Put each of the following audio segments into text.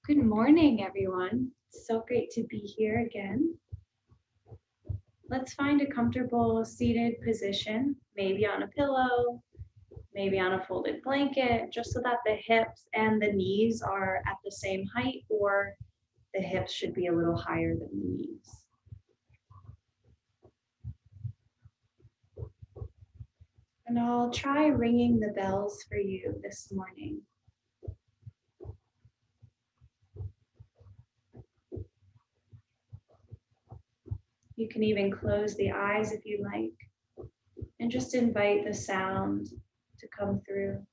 Good morning, everyone. It's so great to be here again. Let's find a comfortable seated position, maybe on a pillow, maybe on a folded blanket, just so that the hips and the knees are at the same height, or the hips should be a little higher than the knees. And I'll try ringing the bells for you this morning. You can even close the eyes if you like, and just invite the sound to come through.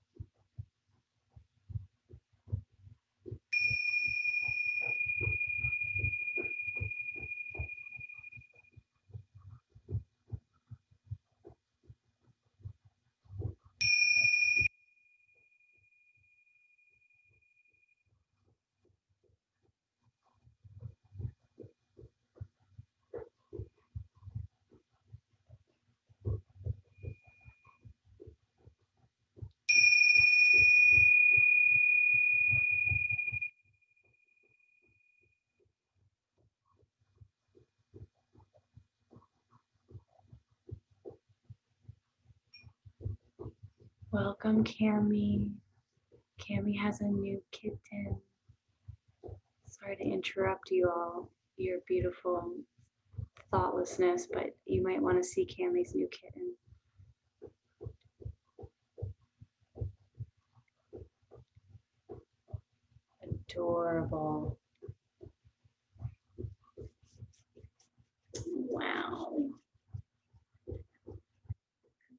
Welcome, Cami. Cami has a new kitten. Sorry to interrupt you all, your beautiful thoughtlessness, but you might want to see Cami's new kitten. Adorable. Wow.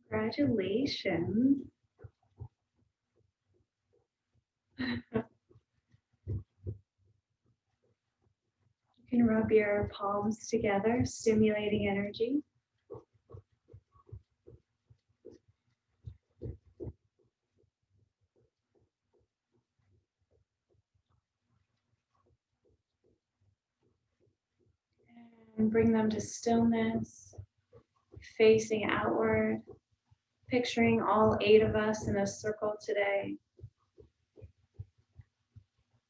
Congratulations. You can rub your palms together, stimulating energy. And bring them to stillness, facing outward, picturing all 8 of us in a circle today,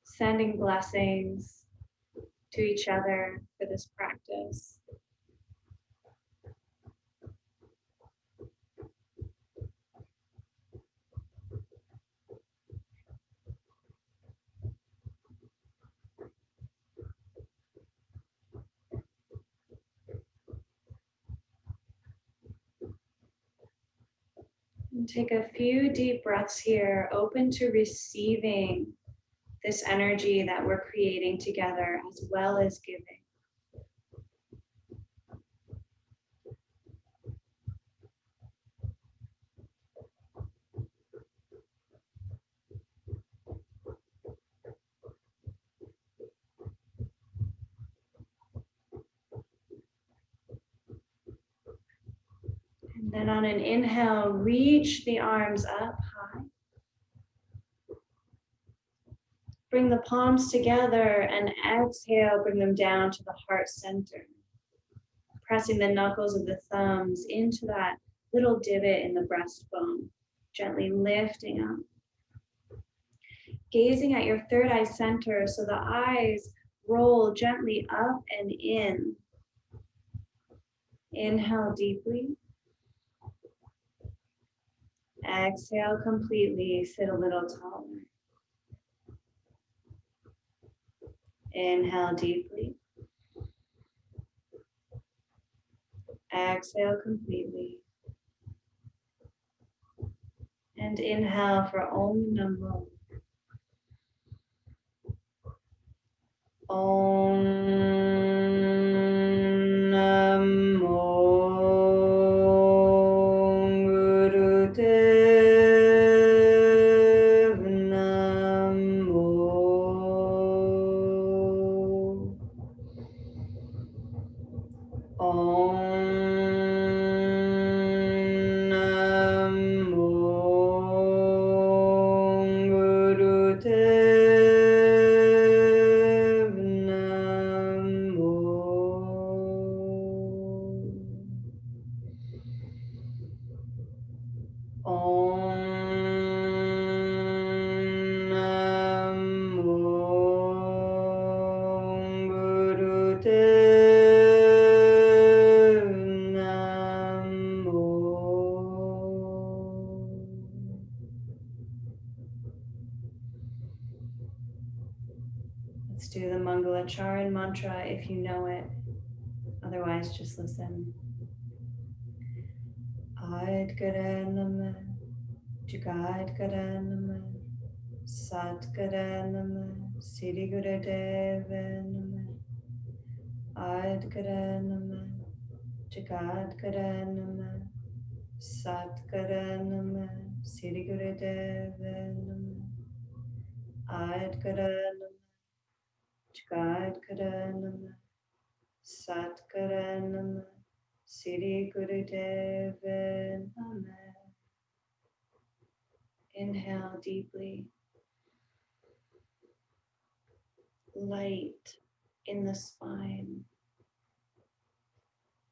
sending blessings to each other for this practice. And take a few deep breaths here, open to receiving this energy that we're creating together, as well as giving. And then on an inhale, reach the arms up high. Bring the palms together, and exhale, bring them down to the heart center. Pressing the knuckles of the thumbs into that little divot in the breastbone, gently lifting up. Gazing at your third eye center, so the eyes roll gently up and in. Inhale deeply. Exhale completely, sit a little taller. Inhale deeply. Exhale completely. And inhale for Om Namo. Om Namo Gurudev Namo. Om Namo Gurudev Namo. Om Namo Let's do the Mangalacharan mantra if you know it. Otherwise, just listen. Adgara Namah, Jagadgara Namah, Satgara Namah, Siddhi Gurudeva Namah, Adgara Namah, Jagadgara Namah, Satgara Namah, Siddhi Gurudeva Namah, Adgara Namah, Jagadgara Namah, Satgara Namah, Siddhi Gurudeva Namah. Inhale deeply. Light in the spine.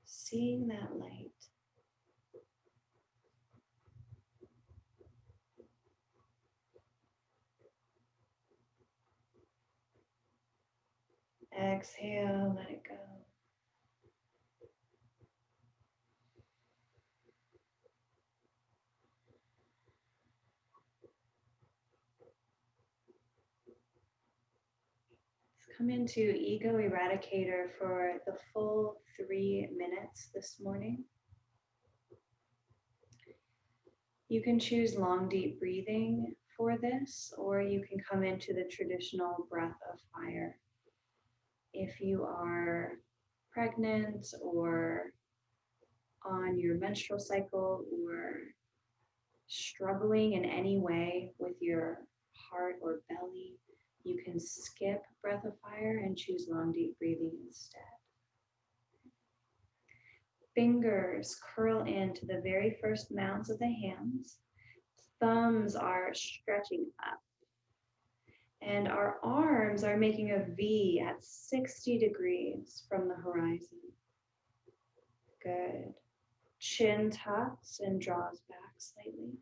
Seeing that light. Exhale, let it go. Let's come into Ego Eradicator for the full 3 minutes this morning. You can choose long, deep breathing for this, or you can come into the traditional breath of fire. If you are pregnant or on your menstrual cycle or struggling in any way with your heart or belly, you can skip breath of fire and choose long, deep breathing instead. Fingers curl into the very first mounds of the hands. Thumbs are stretching up. And our arms are making a V at 60 degrees from the horizon. Good. Chin tucks and draws back slightly.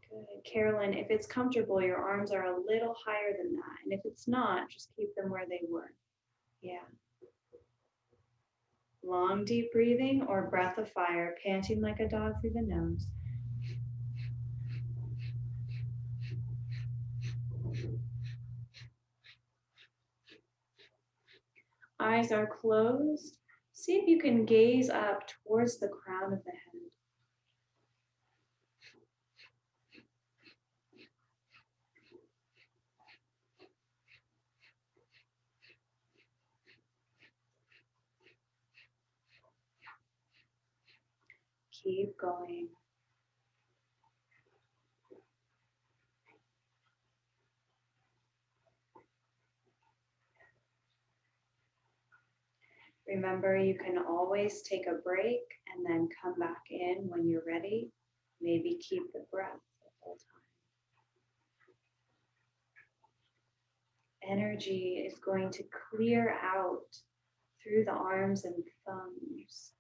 Good. Carolyn, if it's comfortable, your arms are a little higher than that. And if it's not, just keep them where they were. Yeah. Long, deep breathing or breath of fire, panting like a dog through the nose. Eyes are closed. See if you can gaze up towards the crown of the head. Keep going. Remember, you can always take a break and then come back in when you're ready. Maybe keep the breath the whole time. Energy is going to clear out through the arms and thumbs.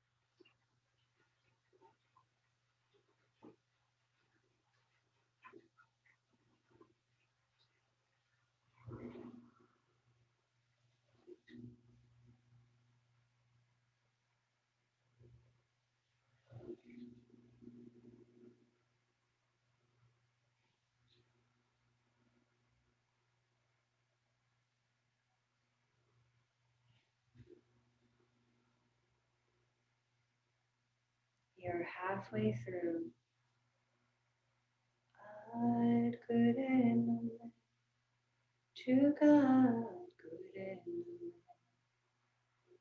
You're halfway through. Ad Gurenam, Chugad Gurenam,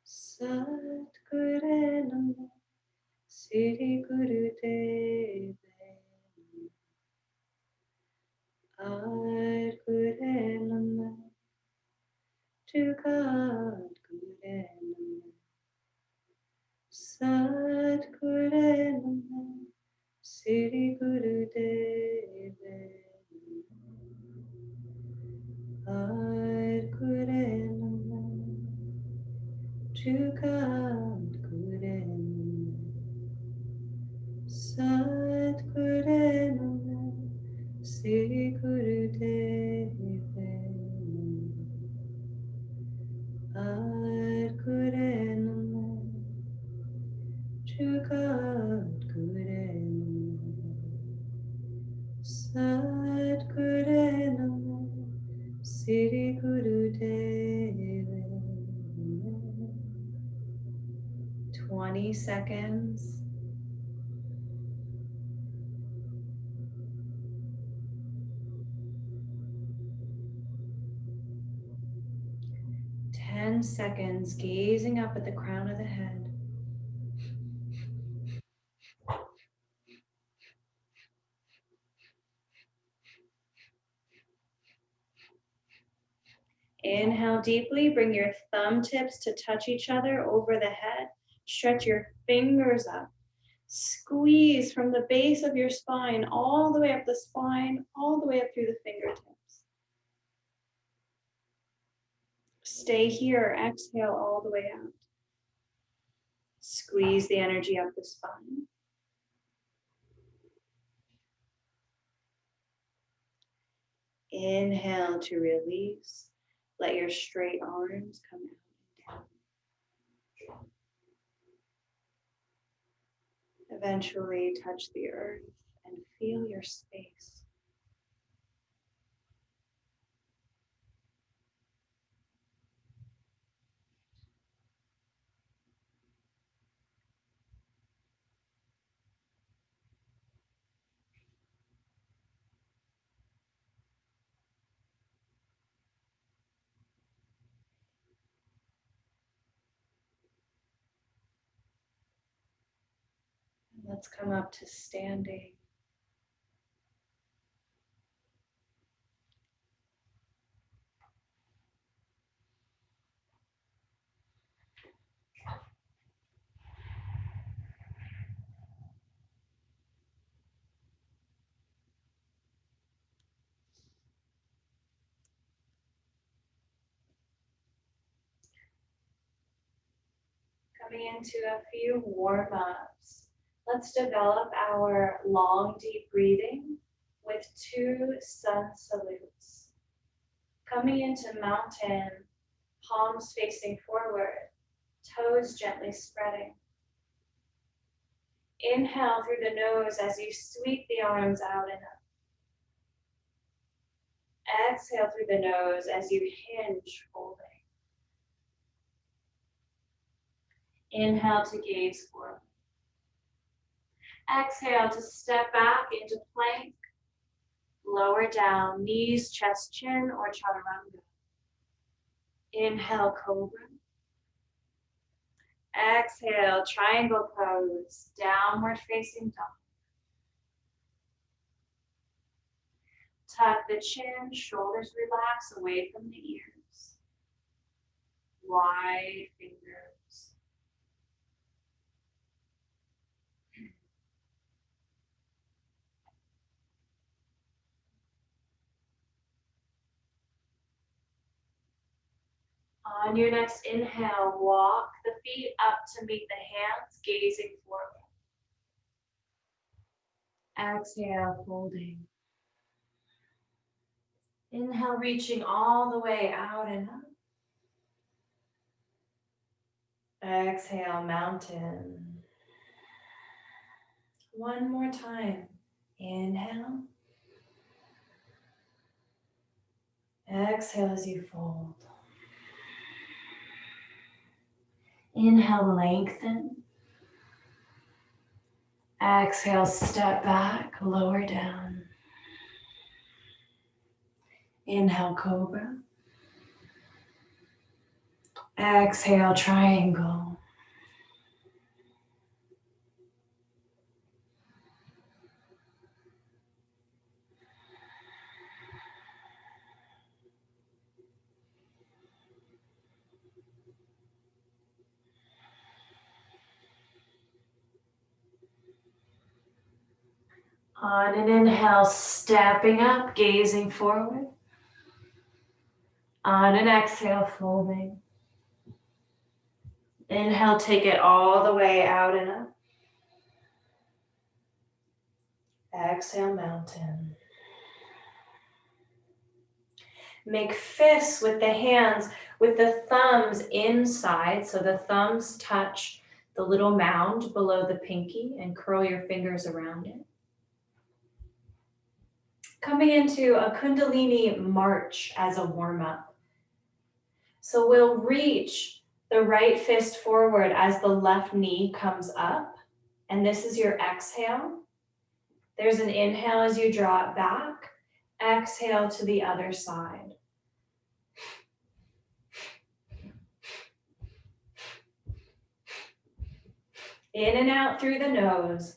Sat Gurenam, Siddhi Gurudeva, Ad Gurenam, Chugad Gurenam, Sat Gurenam, Siddhi Gurudeva, Ad Gurenam, Chugad Gurenam, Sat Gurenam, Siddhi Gurudeva, Ad Gurenam, Chugad Gurenam, Sat Gurenam, Siri Guru Dev. 20 seconds. Ten seconds, gazing up at the crown of the head. Inhale deeply, bring your thumb tips to touch each other over the head. Stretch your fingers up. Squeeze from the base of your spine, all the way up the spine, all the way up through the fingertips. Stay here, exhale all the way out. Squeeze the energy up the spine. Inhale to release. Let your straight arms come out and down. Eventually touch the earth and feel your space. Let's come up to standing. Coming into a few warm-ups. Let's develop our long, deep breathing with 2 sun salutes. Coming into mountain, palms facing forward, toes gently spreading. Inhale through the nose as you sweep the arms out and up. Exhale through the nose as you hinge, folding. Inhale to gaze forward. Exhale to step back into plank. Lower down, knees, chest, chin, or chaturanga. Inhale, cobra. Exhale, triangle pose, downward facing dog. Tuck the chin, shoulders relax away from the ears. Wide fingers. On your next inhale, walk the feet up to meet the hands, gazing forward. Exhale, folding. Inhale, reaching all the way out and up. Exhale, mountain. One more time. Inhale. Exhale as you fold. Inhale, lengthen. Exhale, step back, lower down. Inhale, cobra. Exhale, triangle. On an inhale, stepping up, gazing forward. On an exhale, folding. Inhale, take it all the way out and up. Exhale, mountain. Make fists with the hands, with the thumbs inside, so the thumbs touch the little mound below the pinky, and curl your fingers around it. Coming into a Kundalini march as a warm-up. So we'll reach the right fist forward as the left knee comes up. And this is your exhale. There's an inhale as you draw it back. Exhale to the other side. In and out through the nose.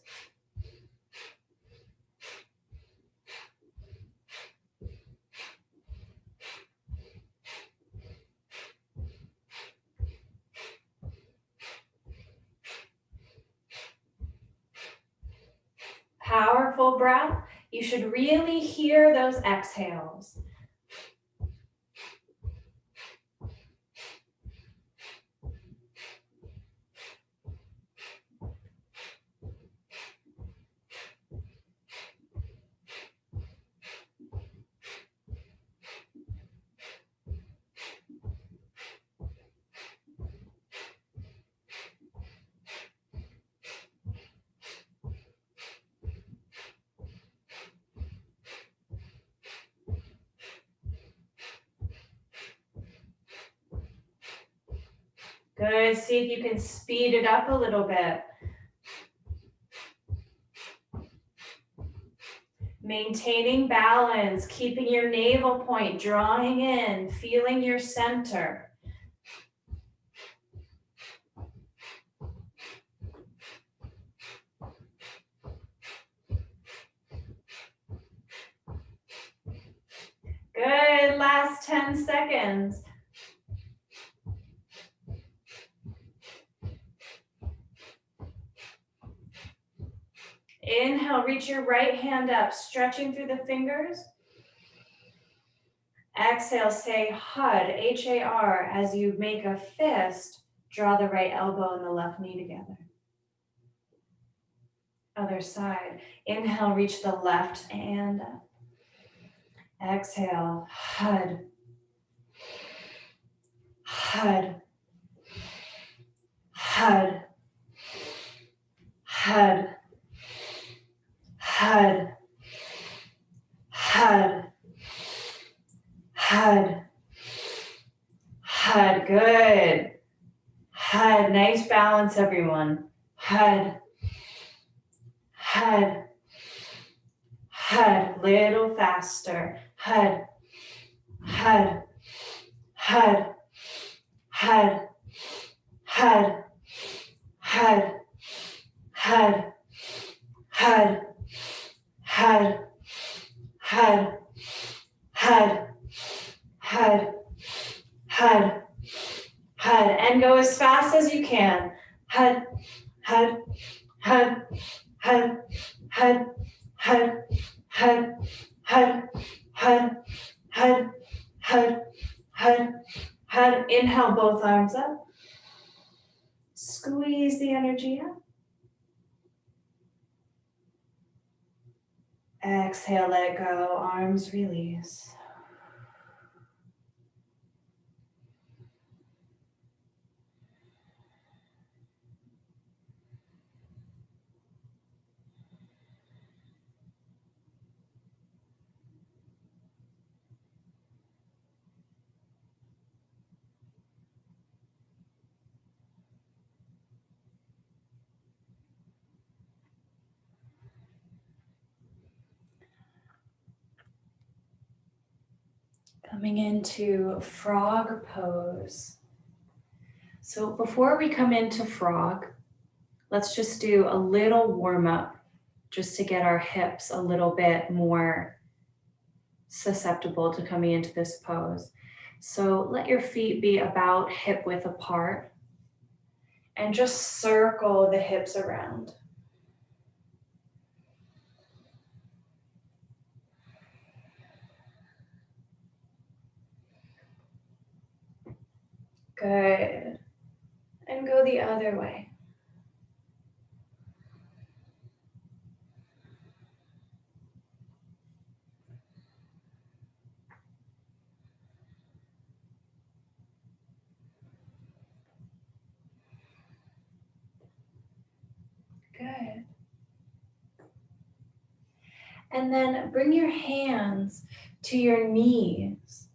Powerful breath. You should really hear those exhales. Good. See if you can speed it up a little bit. Maintaining balance, keeping your navel point, drawing in, feeling your center. Good. Last 10 seconds. Inhale, reach your right hand up, stretching through the fingers. Exhale, say HUD, H-A-R, as you make a fist, draw the right elbow and the left knee together. Other side. Inhale, reach the left hand up. Exhale, HUD, HUD, HUD, HUD, HUD, HUD, HUD, HUD. Good. HUD. Nice balance, everyone. HUD, HUD, HUD. Little faster. HUD, HUD, HUD, HUD, HUD, HUD, HUD, HUD, HUD, HUD, HUD, HUD, HUD, HUD, and go as fast as you can. HUD, HUD, HUD, HUD, HUD, HUD, HUD, HUD, HUD, HUD, HUD, HUD, HUD. Inhale, both arms up. Squeeze the energy up. Exhale, let it go. Arms release. Coming into frog pose. So before we come into frog, let's just do a little warm up just to get our hips a little bit more susceptible to coming into this pose. So let your feet be about hip width apart and just circle the hips around. Good. And go the other way. Good. And then bring your hands to your knees.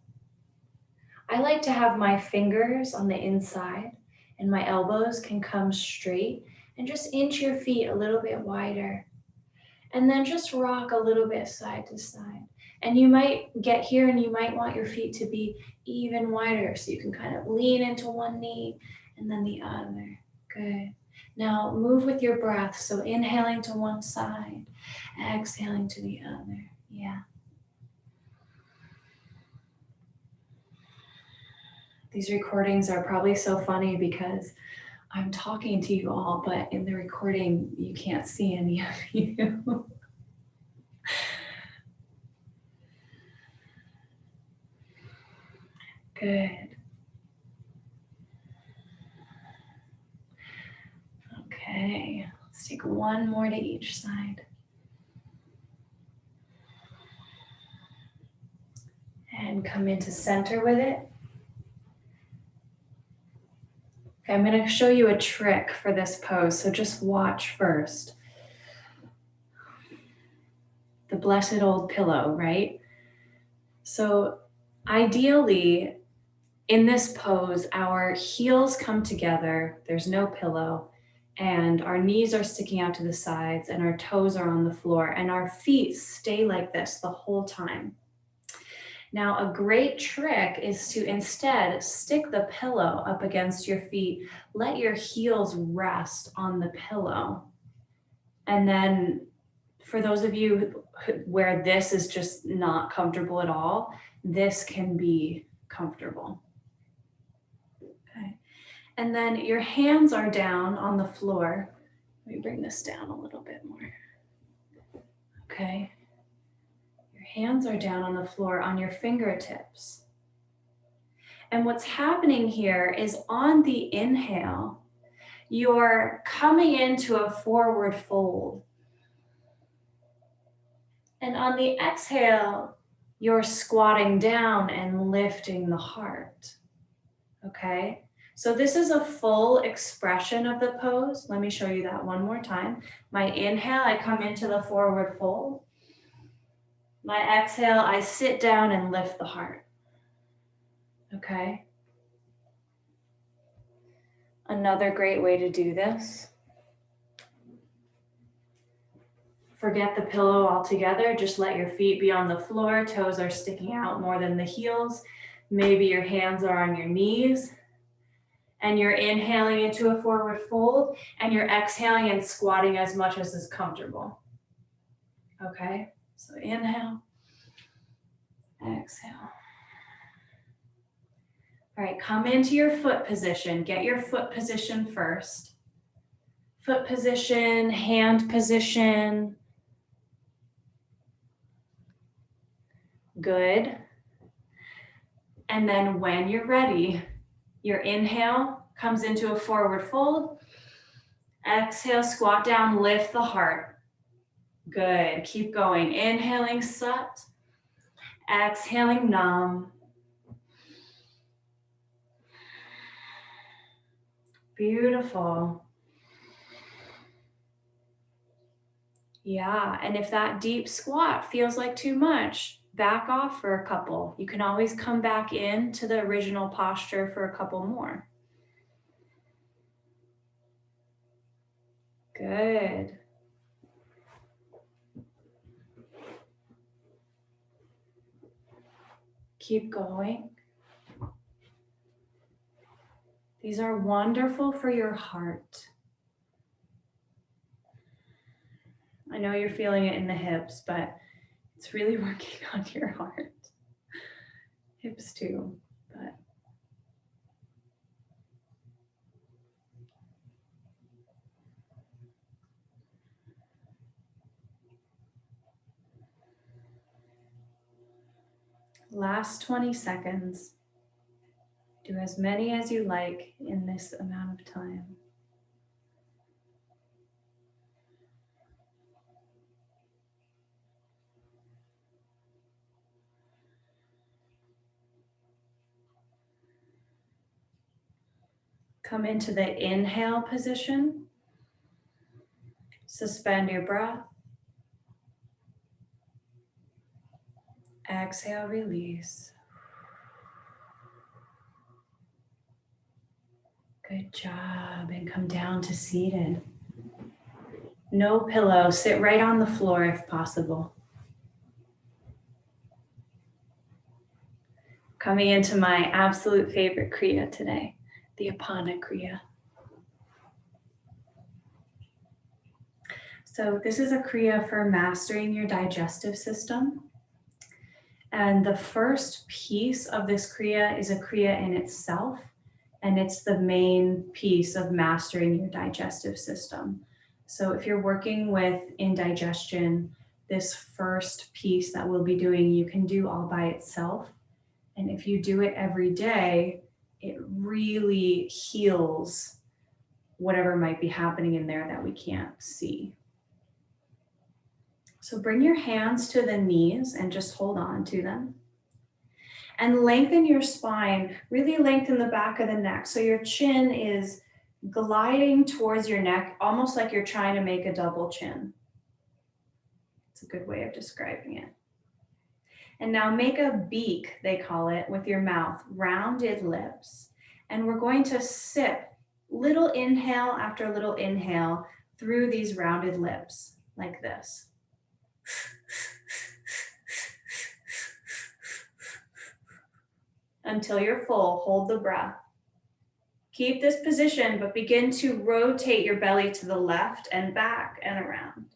I like to have my fingers on the inside and my elbows can come straight, and just inch your feet a little bit wider. And then just rock a little bit side to side. And you might get here and you might want your feet to be even wider, so you can kind of lean into one knee and then the other. Good. Now move with your breath. So inhaling to one side, exhaling to the other. Yeah. These recordings are probably so funny because I'm talking to you all, but in the recording, you can't see any of you. Good. Okay, let's take one more to each side. And come into center with it. Okay, I'm going to show you a trick for this pose, so just watch first. The blessed old pillow, right? So ideally, in this pose, our heels come together, there's no pillow, and our knees are sticking out to the sides and our toes are on the floor, and our feet stay like this the whole time. Now, a great trick is to instead stick the pillow up against your feet. Let your heels rest on the pillow. And then for those of you where this is just not comfortable at all, this can be comfortable. Okay. And then your hands are down on the floor. Let me bring this down a little bit more. Okay. Hands are down on the floor on your fingertips. And what's happening here is on the inhale, you're coming into a forward fold. And on the exhale, you're squatting down and lifting the heart. Okay? So this is a full expression of the pose. Let me show you that one more time. My inhale, I come into the forward fold. My exhale, I sit down and lift the heart. Okay. Another great way to do this. Forget the pillow altogether. Just let your feet be on the floor. Toes are sticking out more than the heels. Maybe your hands are on your knees. And you're inhaling into a forward fold, and you're exhaling and squatting as much as is comfortable. Okay, so inhale, exhale. All right, come into your foot position. Get your foot position first. Foot position, hand position. Good. And then when you're ready, your inhale comes into a forward fold. Exhale, squat down, lift the heart. Good. Keep going. Inhaling, sat. Exhaling, nam. Beautiful. Yeah, and if that deep squat feels like too much, back off for a couple. You can always come back into the original posture for a couple more. Good. Keep going. These are wonderful for your heart. I know you're feeling it in the hips, but it's really working on your heart. Hips too, but. Last 20 seconds. Do as many as you like in this amount of time. Come into the inhale position. Suspend your breath. Exhale, release. Good job. And come down to seated. No pillow. Sit right on the floor if possible. Coming into my absolute favorite Kriya today, the Apana Kriya. So this is a Kriya for mastering your digestive system. And the first piece of this Kriya is a Kriya in itself. And it's the main piece of mastering your digestive system. So if you're working with indigestion, this first piece that we'll be doing, you can do all by itself. And if you do it every day, it really heals whatever might be happening in there that we can't see. So bring your hands to the knees and just hold on to them. And lengthen your spine, really lengthen the back of the neck. So your chin is gliding towards your neck, almost like you're trying to make a double chin. It's a good way of describing it. And now make a beak, they call it, with your mouth, rounded lips. And we're going to sip little inhale after little inhale through these rounded lips, like this. Until you're full, hold the breath. Keep this position, but begin to rotate your belly to the left and back and around.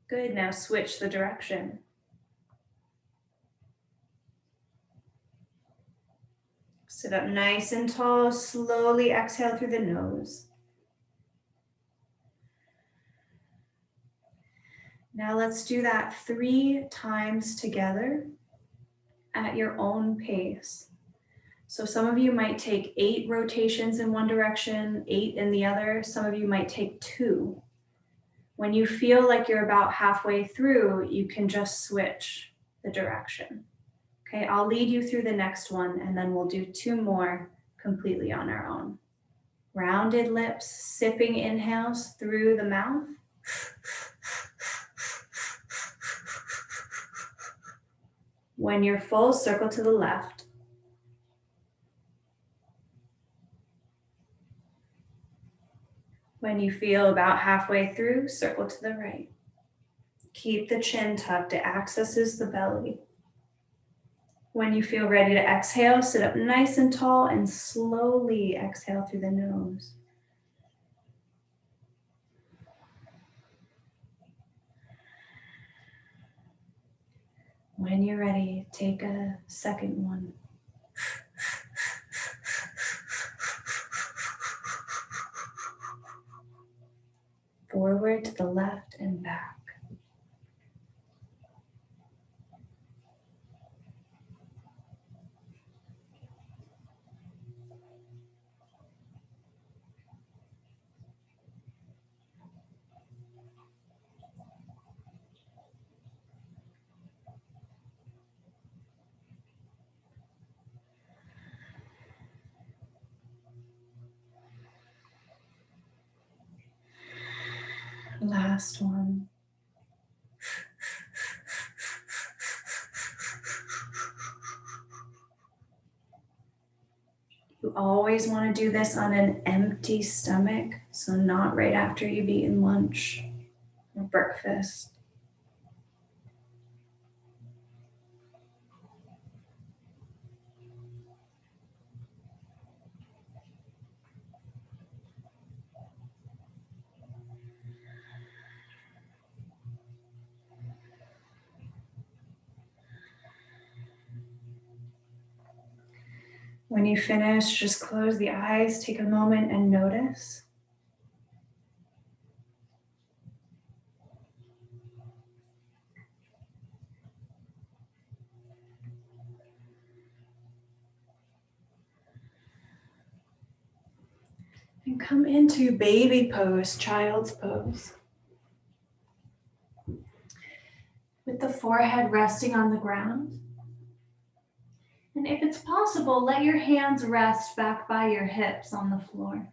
Good, now switch the direction. Sit up nice and tall, slowly exhale through the nose. Now let's do that 3 times together at your own pace. So some of you might take 8 rotations in one direction, 8 in the other. Some of you might take 2. When you feel like you're about halfway through, you can just switch the direction. Okay, I'll lead you through the next one and then we'll do 2 more completely on our own. Rounded lips, sipping inhales through the mouth. When you're full, circle to the left. When you feel about halfway through, circle to the right. Keep the chin tucked, it accesses the belly. When you feel ready to exhale, sit up nice and tall and slowly exhale through the nose. When you're ready, take a second one. Forward to the left and back. Last one. You always want to do this on an empty stomach, so not right after you've eaten lunch or breakfast. When you finish, just close the eyes, take a moment and notice. And come into baby pose, child's pose. With the forehead resting on the ground. And if it's possible, let your hands rest back by your hips on the floor.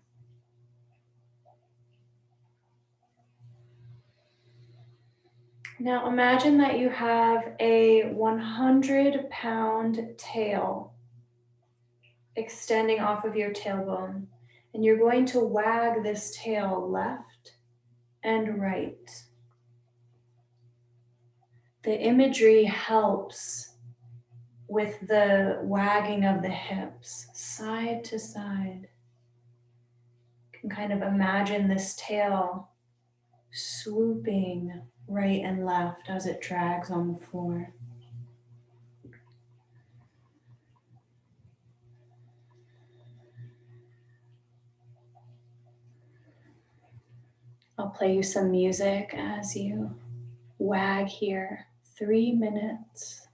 Now imagine that you have a 100-pound tail extending off of your tailbone, and you're going to wag this tail left and right. The imagery helps with the wagging of the hips, side to side. You can kind of imagine this tail swooping right and left as it drags on the floor. I'll play you some music as you wag here. 3 minutes.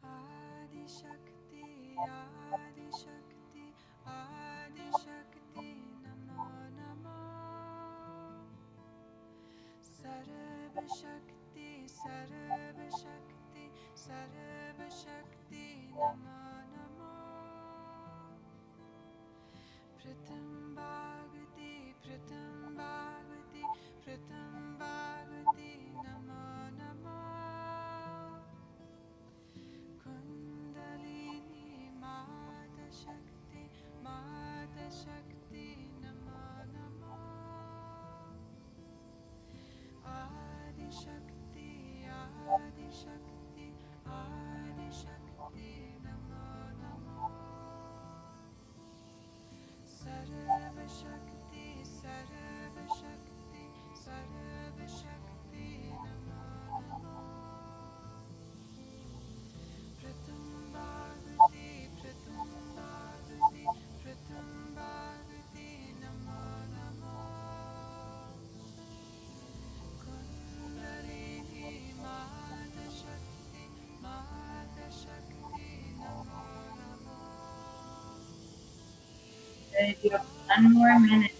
Adi Shakti, Adi Shakti, Adi Shakti, Namo Namo. Sarva Shakti, Sarva Shakti, Sarva Shakti, Namo Namo. Pratham Bhagavati, Pratham Bhagavati, Pratham Bhagavati, Namo Namo. Kundalini Mata Shakti, Mata Shakti, Namo Namo. Adi Shakti, Adi Shakti, Adi Shakti, Namo Namo. Sarva Shakti, Sarva Shakti, Sarva Shakti, Namo Namo. Pratham Bhagavati, Pratham Bhagavati, Pratham Bhagavati, Namo Namo. Kundalini Mata Shakti, Mata Shakti, Namo Namo. Good. You have 1 more minute.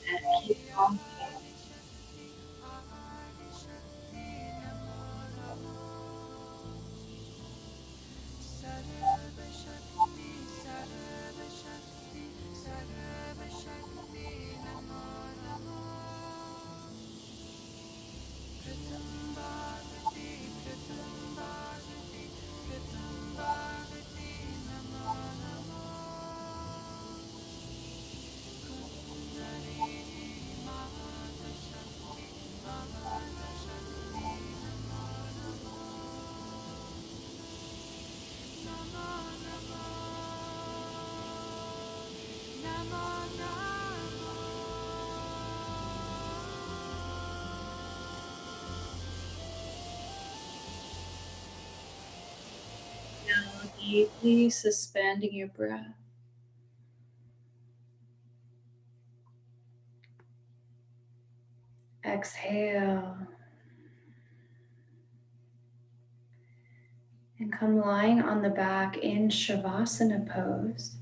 Keep going. Adi Shakti, Adi Shakti, Namo Namo. Sarva Shakti, Sarva Shakti, Sarva Shakti, Namo Namo. Pratham Bhagavati, Pratham Bhagavati, Pratham Bhagavati, Namo Namo. Kundalini Mata Shakti, Mata Shakti, Namo Namo. Namo Namo. Namo Namo. Now deeply suspending your breath. Exhale. And come lying on the back in Shavasana pose.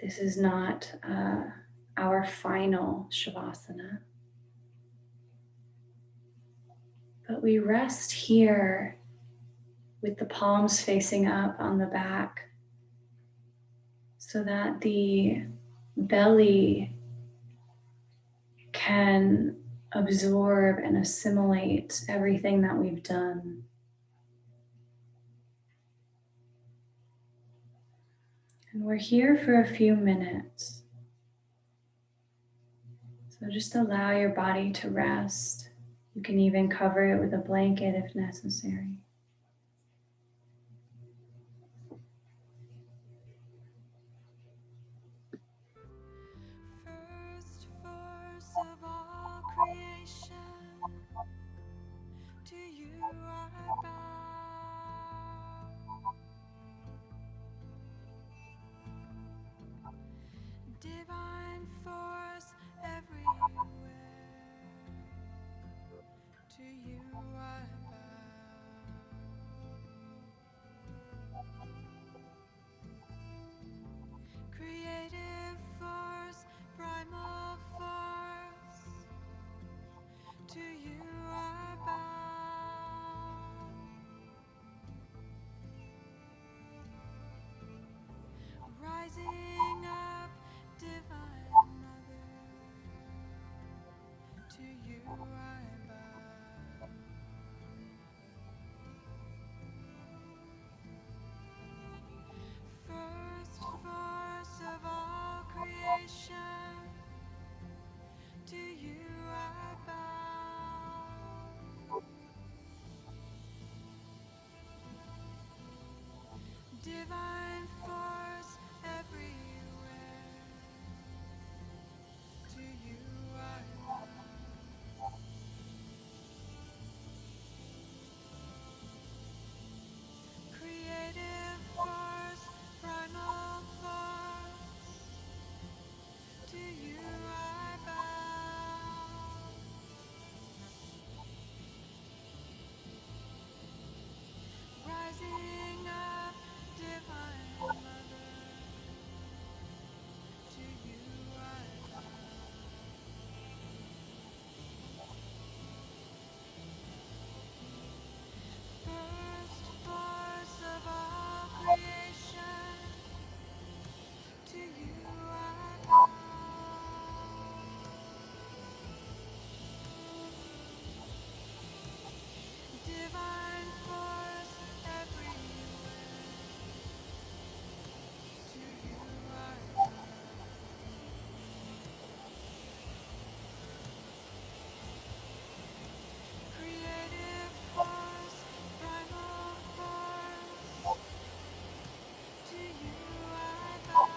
This is not our final Shavasana, but we rest here with the palms facing up on the back so that the belly can absorb and assimilate everything that we've done. And we're here for a few minutes. So just allow your body to rest. You can even cover it with a blanket if necessary. First force of all creation, to you I bow. Divine force everywhere, to you I bow. divine force everywhere. To you I bow. Creative force, primal force. To you I bow. Rising up, divine mother. To you I bow. First force of all creation, to you I bow. Divine force everywhere, to you I bow. Creative force, primal force, to you I bow.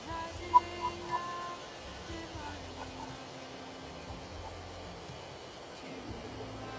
Rising up, divine mother, to you I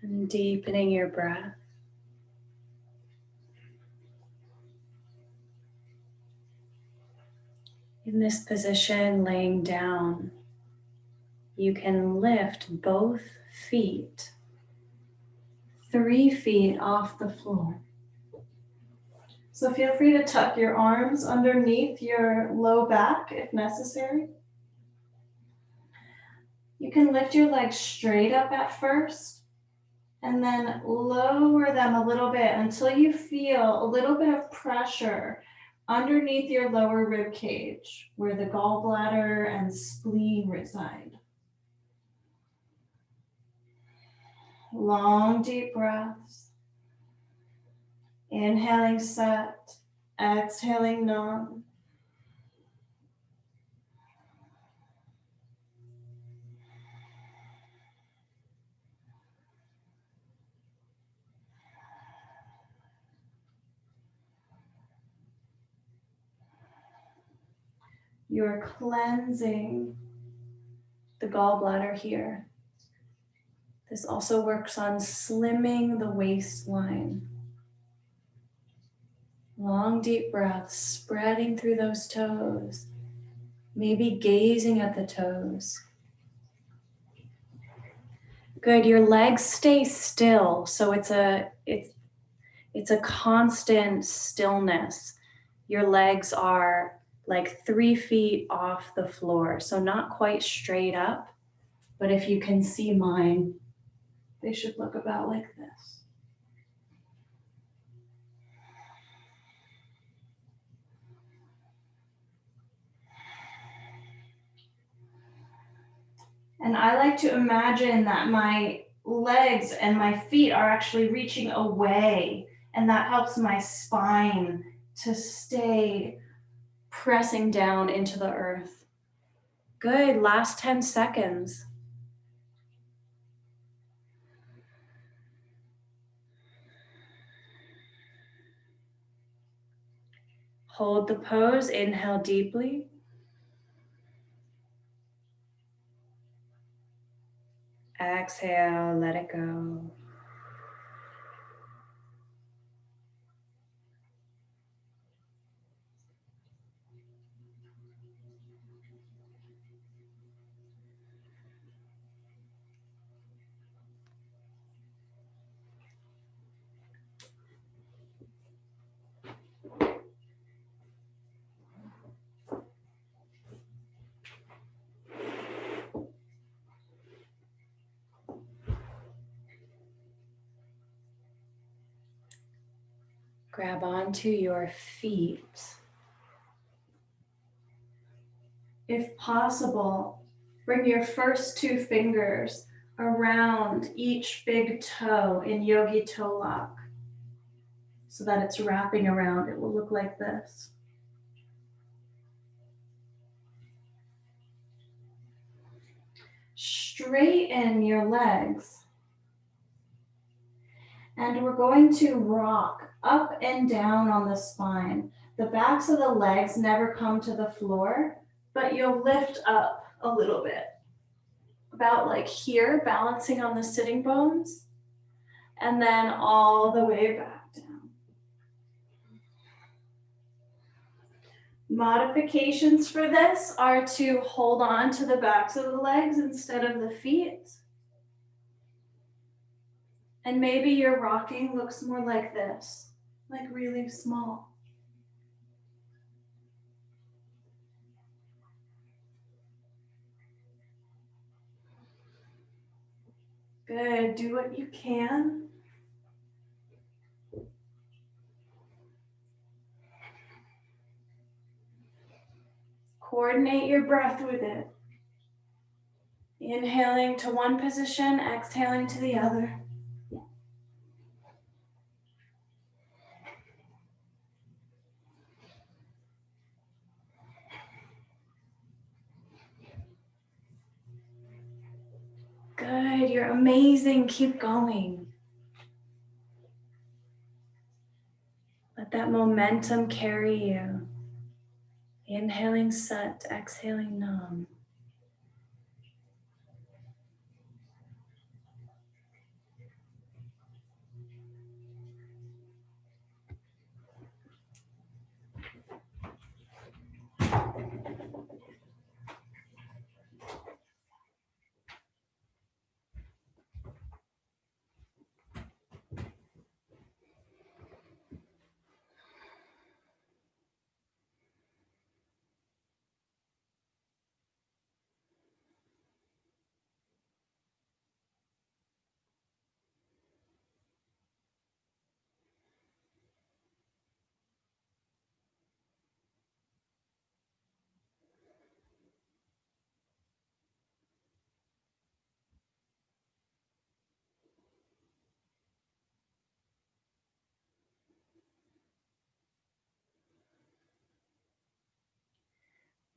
And deepening your breath. In this position, laying down, you can lift both feet 3 feet off the floor. So feel free to tuck your arms underneath your low back if necessary. You can lift your legs straight up at first and then lower them a little bit until you feel a little bit of pressure underneath your lower rib cage where the gallbladder and spleen reside. Long, deep breaths. Inhaling set, exhaling non. You're cleansing the gallbladder here. This also works on slimming the waistline. Long, deep breaths, spreading through those toes, maybe gazing at the toes. Good, your legs stay still, so it's a constant stillness. Your legs are like 3 feet off the floor, so not quite straight up, but if you can see mine, they should look about like this. And I like to imagine that my legs and my feet are actually reaching away, and that helps my spine to stay pressing down into the earth. Good, last 10 seconds. Hold the pose, inhale deeply. Exhale, let it go. Grab onto your feet. If possible, bring your first 2 fingers around each big toe in Yogi Toe Lock so that it's wrapping around. It will look like this. Straighten your legs. And we're going to rock up and down on the spine. The backs of the legs never come to the floor, but you'll lift up a little bit. About like here, balancing on the sitting bones, and then all the way back down. Modifications for this are to hold on to the backs of the legs instead of the feet. And maybe your rocking looks more like this, like really small. Good, do what you can. Coordinate your breath with it. Inhaling to one position, exhaling to the other. Good, you're amazing, keep going. Let that momentum carry you. Inhaling set, exhaling numb.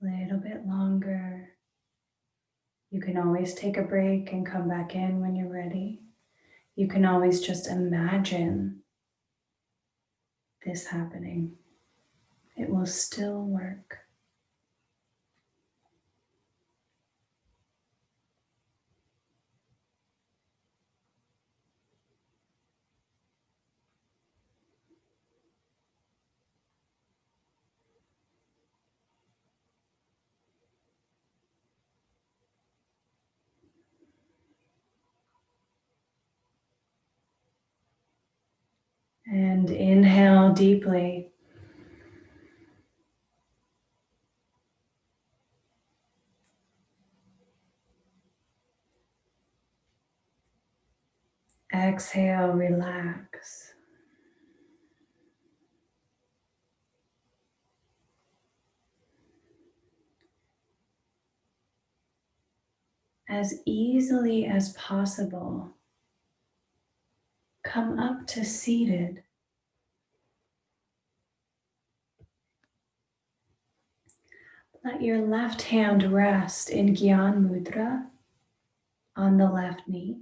Little bit longer. You can always take a break and come back in when you're ready. You can always just imagine this happening. It will still work. And inhale deeply. Exhale, relax. As easily as possible, come up to seated. Let your left hand rest in Gyan Mudra on the left knee.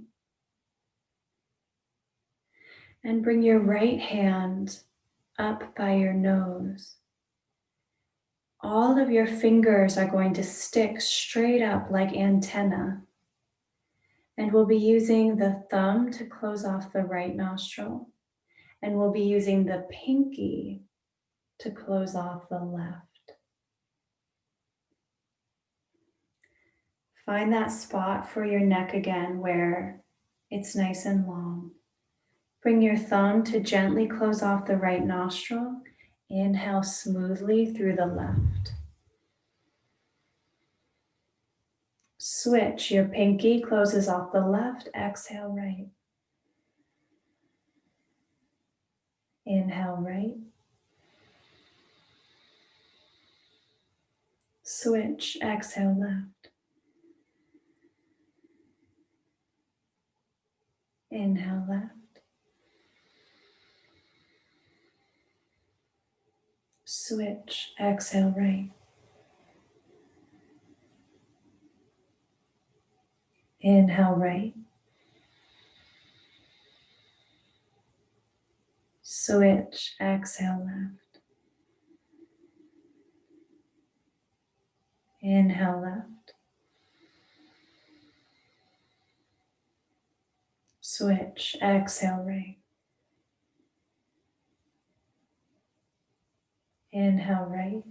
And bring your right hand up by your nose. All of your fingers are going to stick straight up like antenna. And we'll be using the thumb to close off the right nostril. And we'll be using the pinky to close off the left. Find that spot for your neck again where it's nice and long. Bring your thumb to gently close off the right nostril. Inhale smoothly through the left. Switch, your pinky closes off the left, exhale right. Inhale right. Switch, exhale left. Inhale left. Switch, exhale right. Inhale right. Switch, exhale left. Inhale left. Switch, exhale right. Inhale right.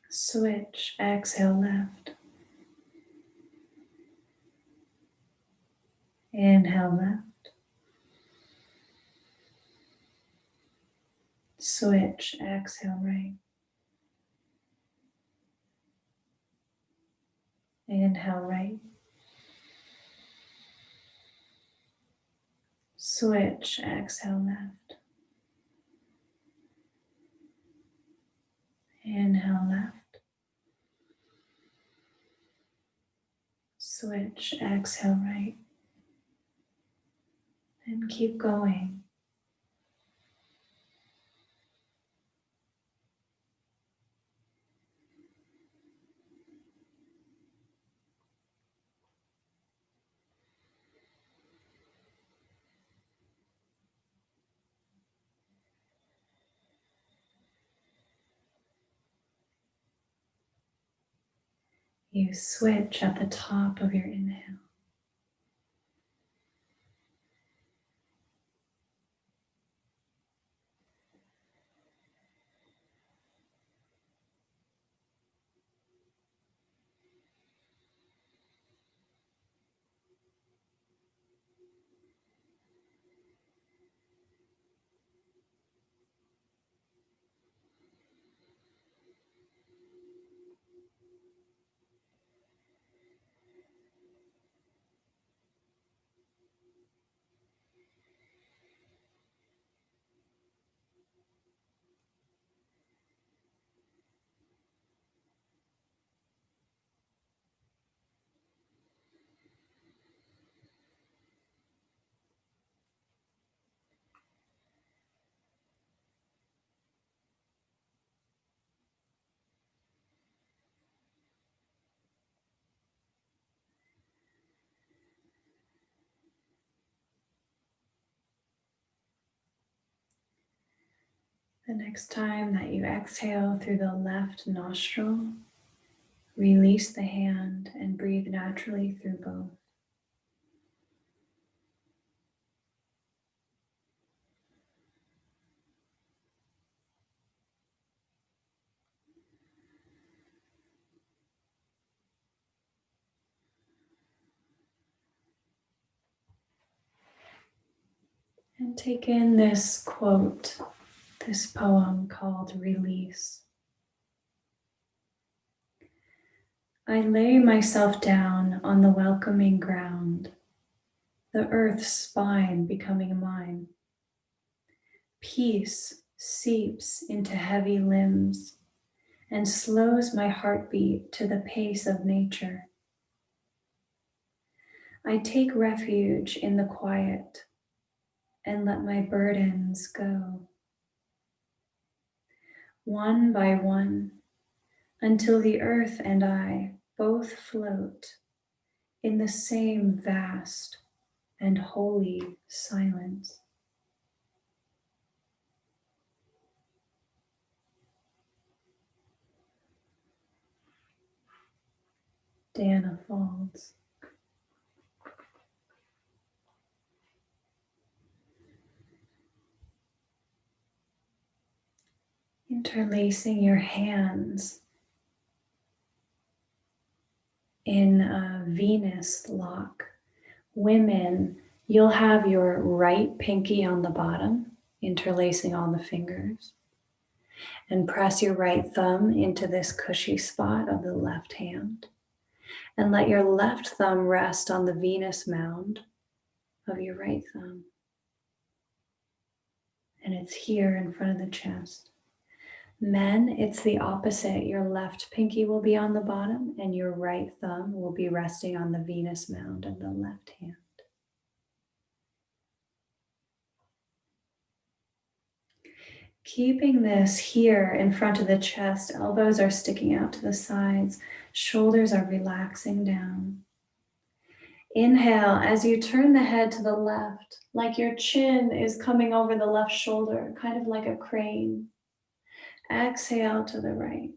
Switch, exhale left. Inhale left. Switch, exhale right. Inhale right. Switch, exhale left. Inhale left. Switch, exhale right. And keep going. You switch at the top of your inhale. The next time that you exhale through the left nostril, release the hand and breathe naturally through both. And take in this quote, this poem called Release. I lay myself down on the welcoming ground, the earth's spine becoming mine. Peace seeps into heavy limbs and slows my heartbeat to the pace of nature. I take refuge in the quiet and let my burdens go. One by one, until the earth and I both float in the same vast and holy silence. Dana Falls. Interlacing your hands in a Venus lock. Women, you'll have your right pinky on the bottom, interlacing all the fingers, and press your right thumb into this cushy spot of the left hand, and let your left thumb rest on the Venus mound of your right thumb. And it's here in front of the chest. Men, it's the opposite. Your left pinky will be on the bottom and your right thumb will be resting on the Venus mound of the left hand. Keeping this here in front of the chest, elbows are sticking out to the sides, shoulders are relaxing down. Inhale as you turn the head to the left, like your chin is coming over the left shoulder, kind of like a crane. Exhale to the right.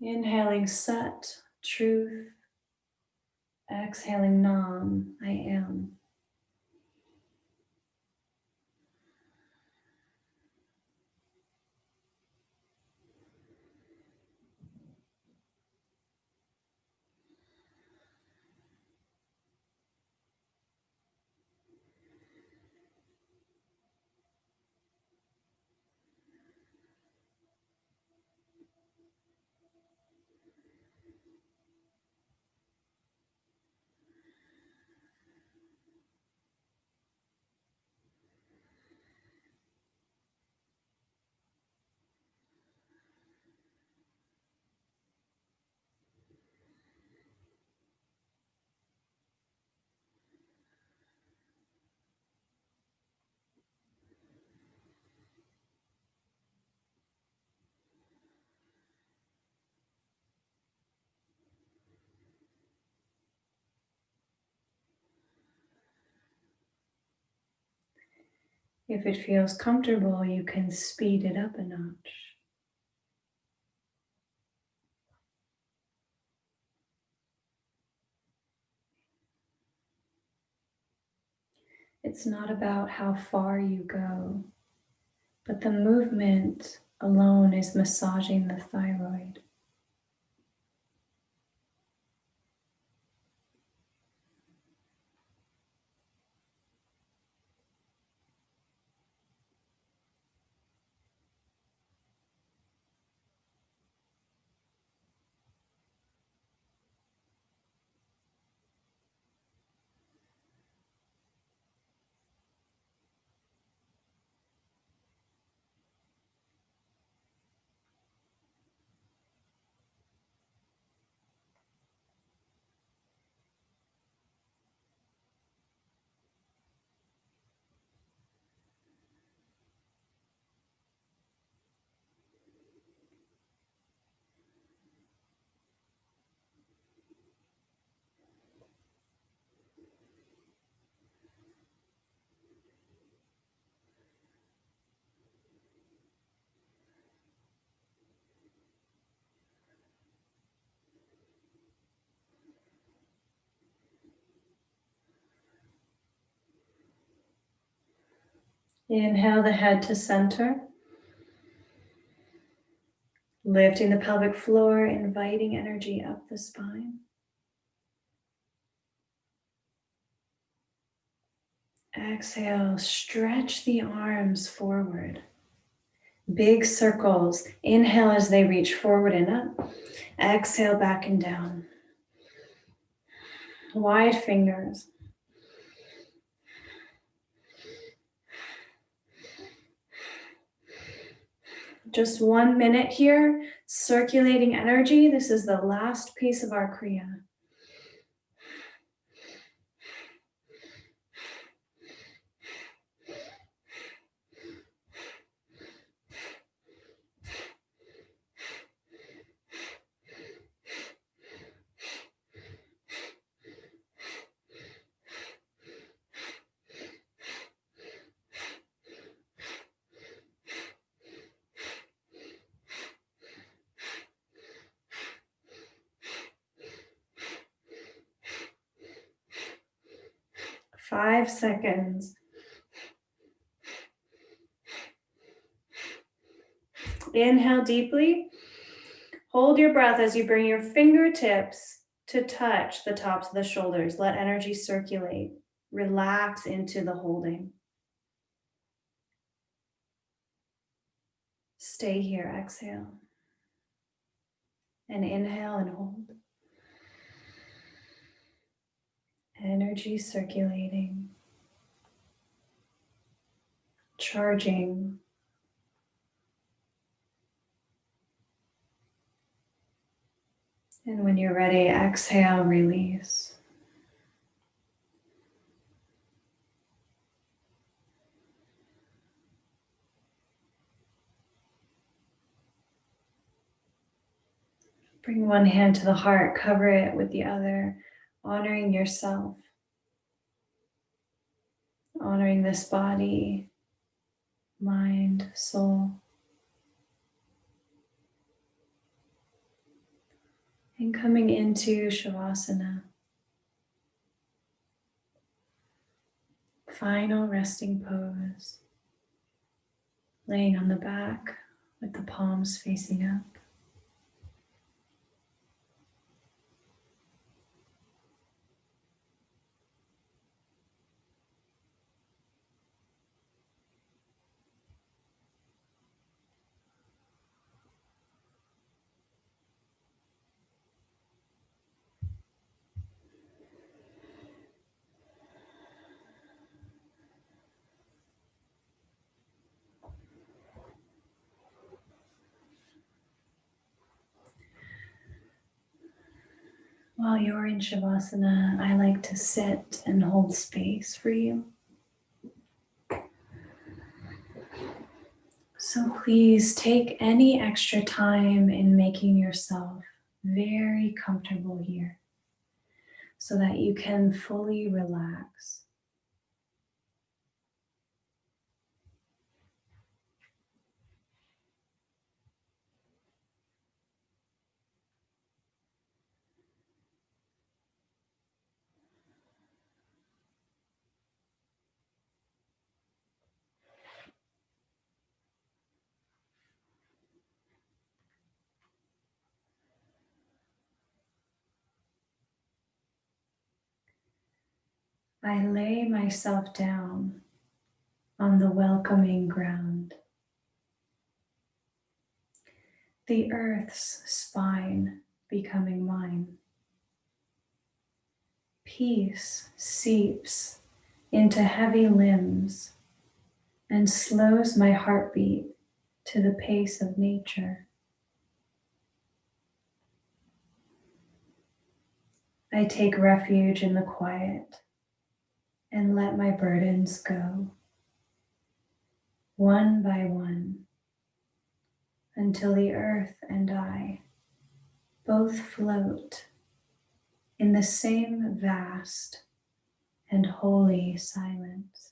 Inhaling Sat, truth. Exhaling Nam, I am. If it feels comfortable, you can speed it up a notch. It's not about how far you go, but the movement alone is massaging the thyroid. Inhale the head to center. Lifting the pelvic floor, inviting energy up the spine. Exhale, stretch the arms forward. Big circles. Inhale as they reach forward and up. Exhale back and down. Wide fingers. Just 1 minute here, circulating energy. This is the last piece of our Kriya. Five seconds. Inhale deeply. Hold your breath as you bring your fingertips to touch the tops of the shoulders. Let energy circulate. Relax into the holding. Stay here. Exhale. And inhale and hold. Energy circulating. Charging. And when you're ready, exhale, release. Bring one hand to the heart, cover it with the other, honoring yourself, honoring this body, mind, soul. And coming into Shavasana. Final resting pose. Laying on the back with the palms facing up. While you're in Shavasana, I like to sit and hold space for you. So please take any extra time in making yourself very comfortable here so that you can fully relax. I lay myself down on the welcoming ground. The earth's spine becoming mine. Peace seeps into heavy limbs and slows my heartbeat to the pace of nature. I take refuge in the quiet and let my burdens go, one by one, until the earth and I both float in the same vast and holy silence.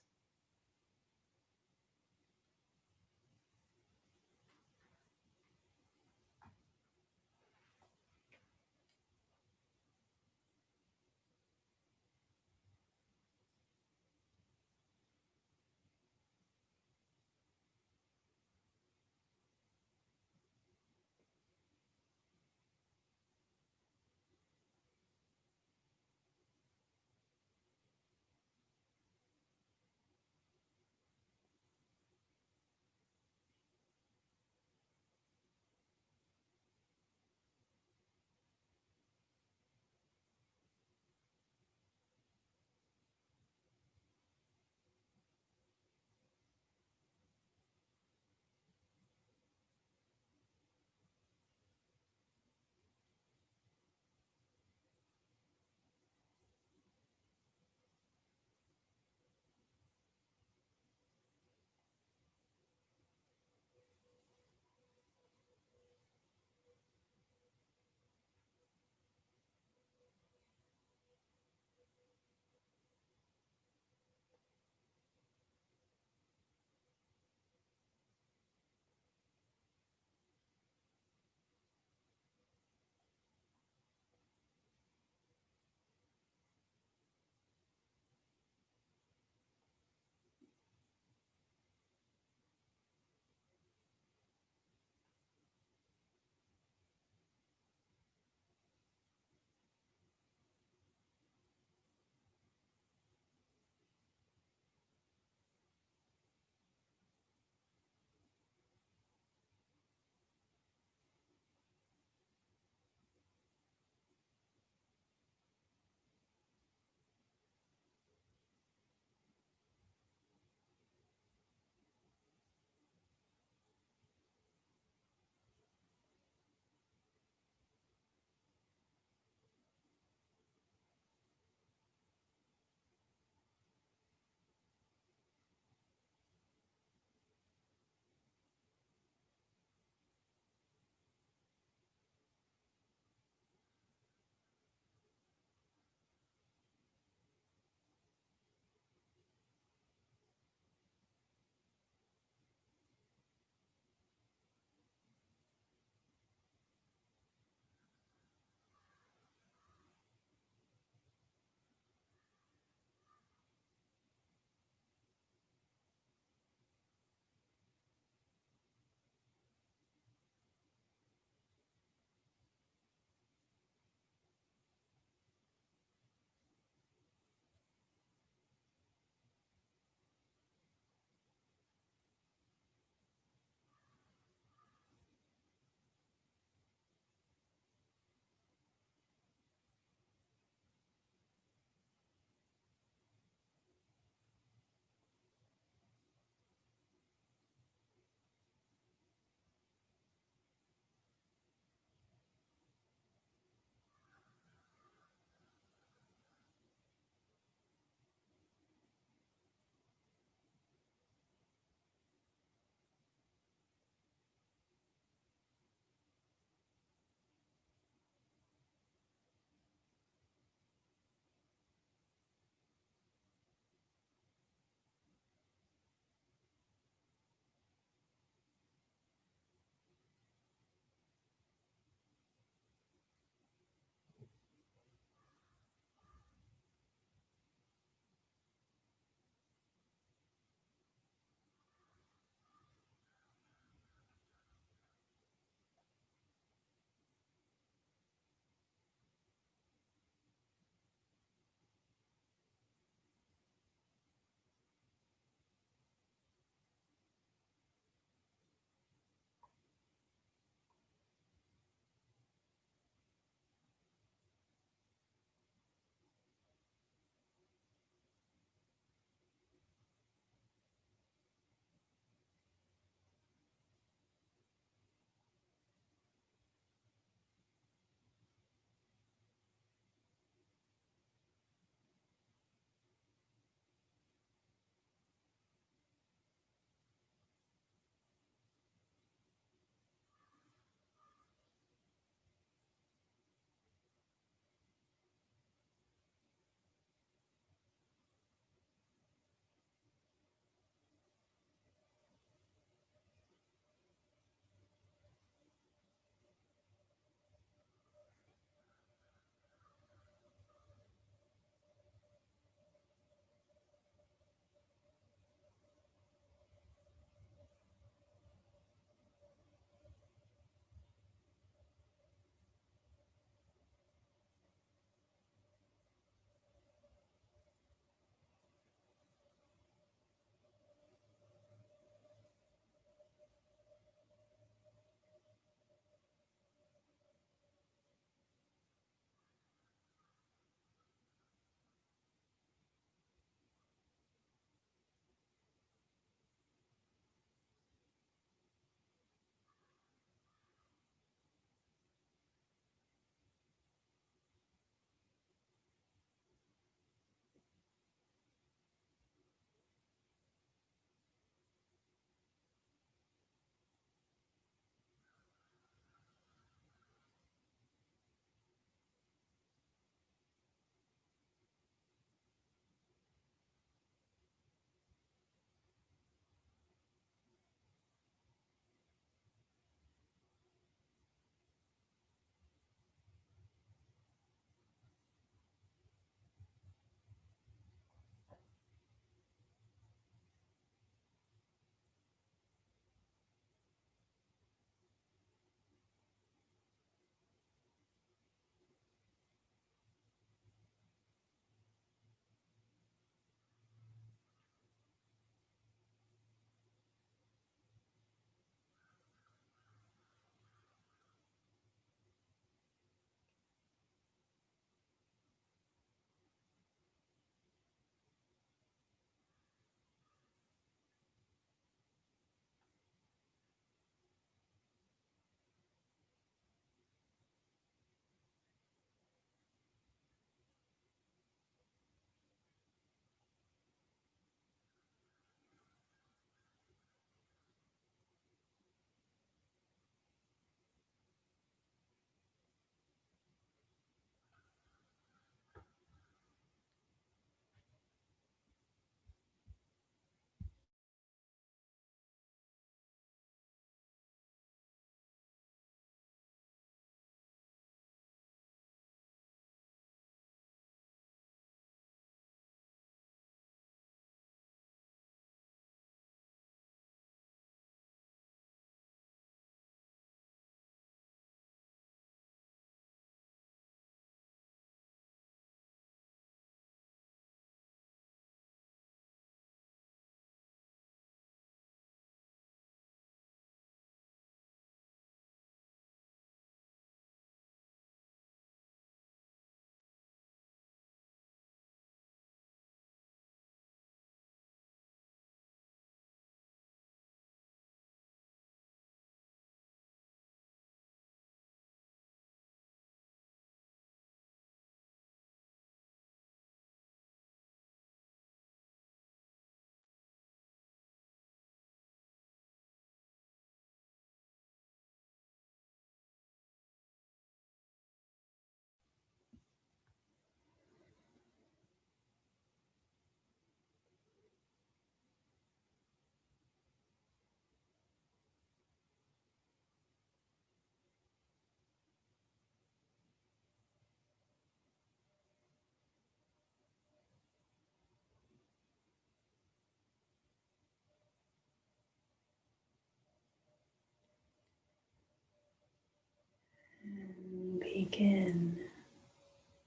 begin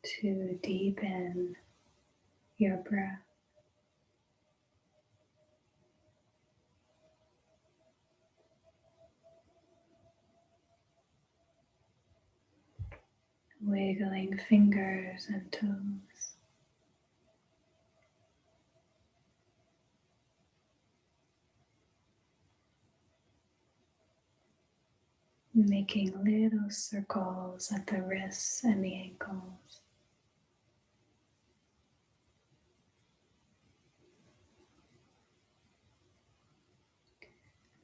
to deepen your breath. Wiggling fingers and toes. Making little circles at the wrists and the ankles.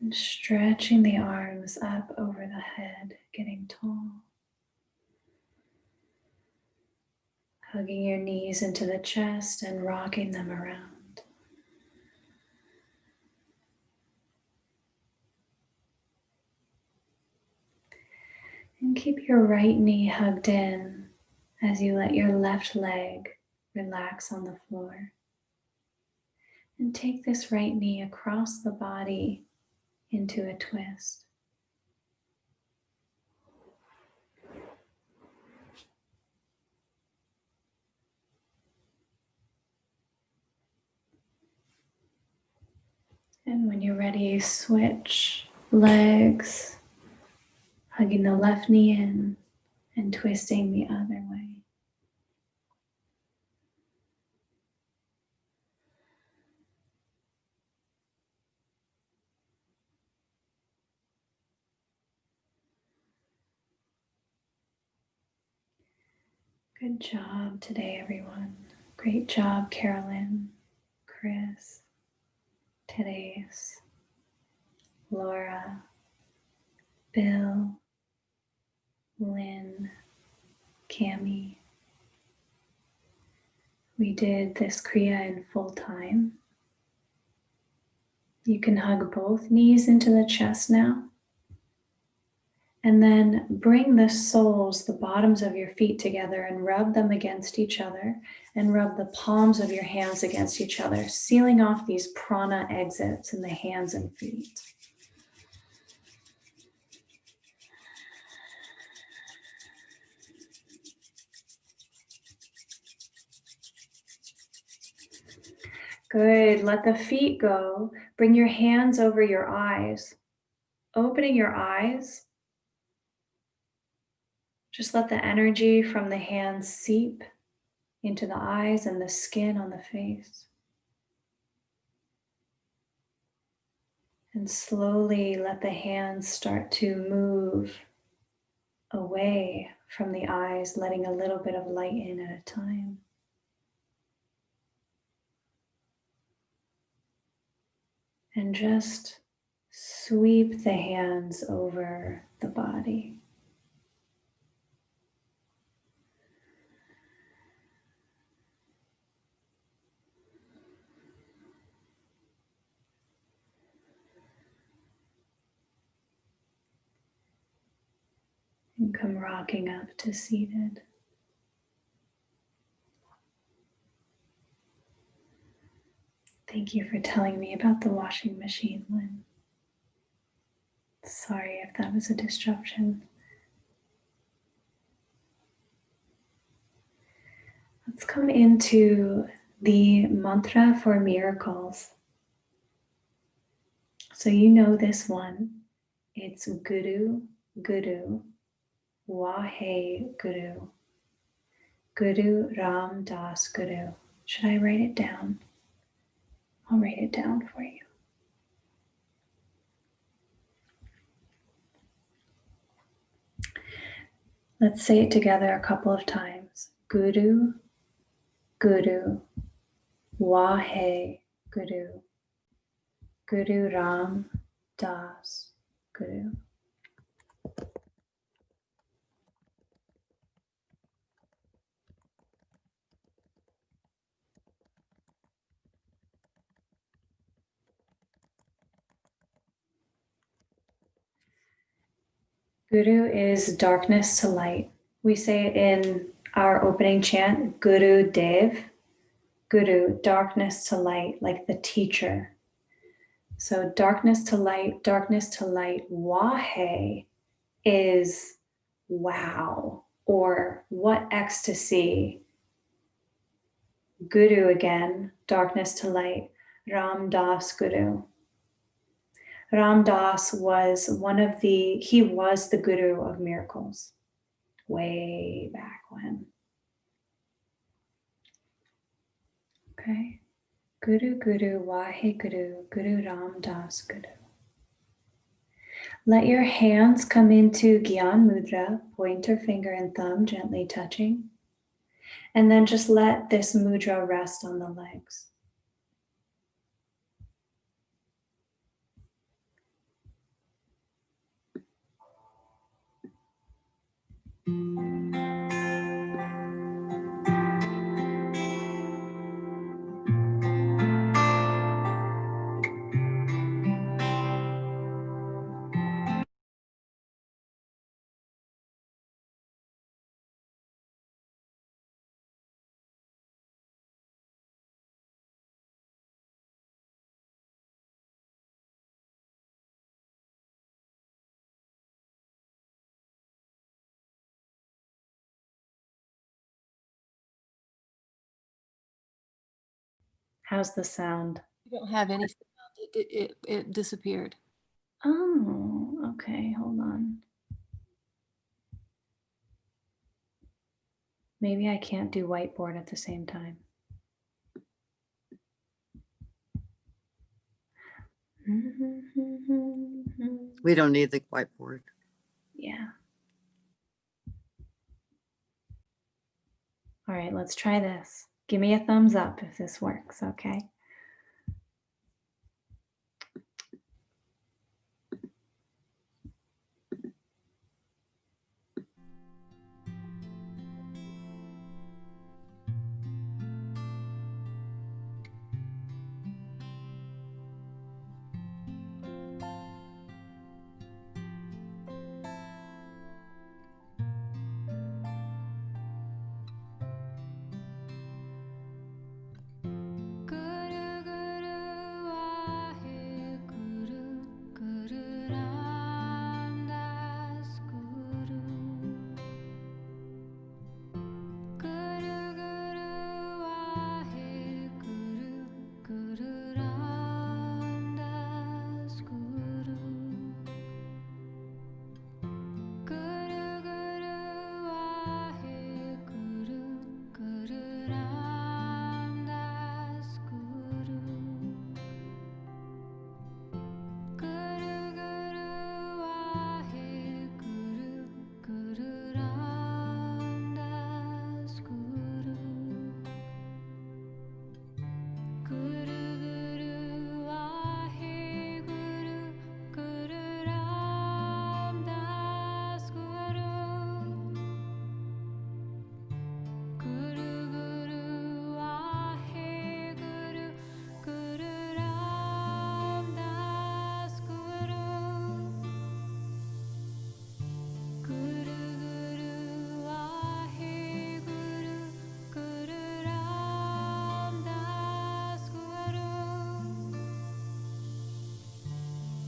And stretching the arms up over the head, getting tall. Hugging your knees into the chest and rocking them around. And keep your right knee hugged in as you let your left leg relax on the floor. And take this right knee across the body into a twist. And when you're ready, switch legs, hugging the left knee in and twisting the other way. Good job today, everyone. Great job, Carolyn, Chris, Therese, Laura, Bill, Lynn, Cami. We did this Kriya in full time. You can hug both knees into the chest now. And then bring the soles, the bottoms of your feet together and rub them against each other and rub the palms of your hands against each other, sealing off these prana exits in the hands and feet. Good. Let the feet go. Bring your hands over your eyes. Opening your eyes. Just let the energy from the hands seep into the eyes and the skin on the face. And slowly let the hands start to move away from the eyes, letting a little bit of light in at a time. And just sweep the hands over the body. And come rocking up to seated. Thank you for telling me about the washing machine, Lynn. Sorry if that was a disruption. Let's come into the mantra for miracles. So you know this one. It's Guru, Guru, Wahe Guru, Guru Ram Das Guru. Should I write it down? I'll write it down for you. Let's say it together a couple of times. Guru, Guru, Wahe Guru, Guru Ram Das Guru. Guru is darkness to light. We say it in our opening chant, Guru Dev. Guru, darkness to light, like the teacher. So darkness to light, darkness to light. Wahe is wow. or what ecstasy. Guru again, darkness to light, Ram Das Guru. Ram Das was he was the guru of miracles way back when. Okay. Guru Guru Wahe Guru, Guru Ram Das Guru. Let your hands come into Gyan Mudra, pointer finger and thumb gently touching. And then just let this mudra rest on the legs. How's the sound? You don't have any sound. It disappeared. Oh, okay, hold on. Maybe I can't do whiteboard at the same time. We don't need the whiteboard. Yeah. All right, let's try this. Give me a thumbs up if this works, okay? Guru Guru Wahe Guru Guru Ram Das Guru Guru Guru Wahe Guru Guru Ram Das Guru Guru Guru Wahe Guru Guru Ram Das Guru Guru Guru Wahe Guru Guru Ram Das Guru Guru Guru Wahe Guru Guru Ram Das Guru Guru Guru Wahe Guru Guru Ram Das Guru Guru Guru Wahe Guru Guru Ram Das Guru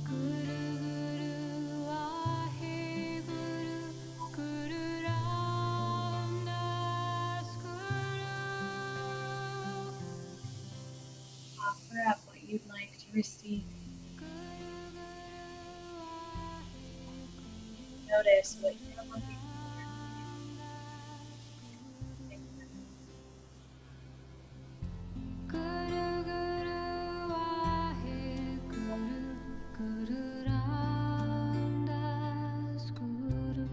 Guru Guru Wahe Guru Guru Ram Das Guru Offer up what you'd like to receive. Notice what you're looking for. Guru Guru Wahe Guru Guru Ram Das Guru